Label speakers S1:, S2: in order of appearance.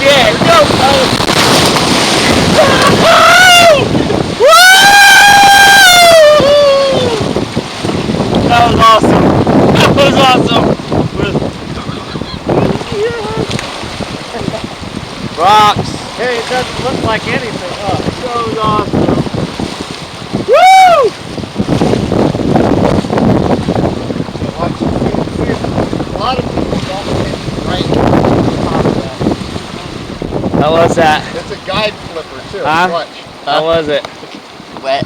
S1: Yeah, go! That was awesome. That was awesome. Rocks.
S2: Hey, it doesn't look like anything. Oh,
S1: That was awesome.
S2: a lot of people don't hit right on top of that.
S1: How was that?
S2: It's a guide flipper too.
S1: Huh?
S2: Watch.
S1: How was it?
S3: Wet.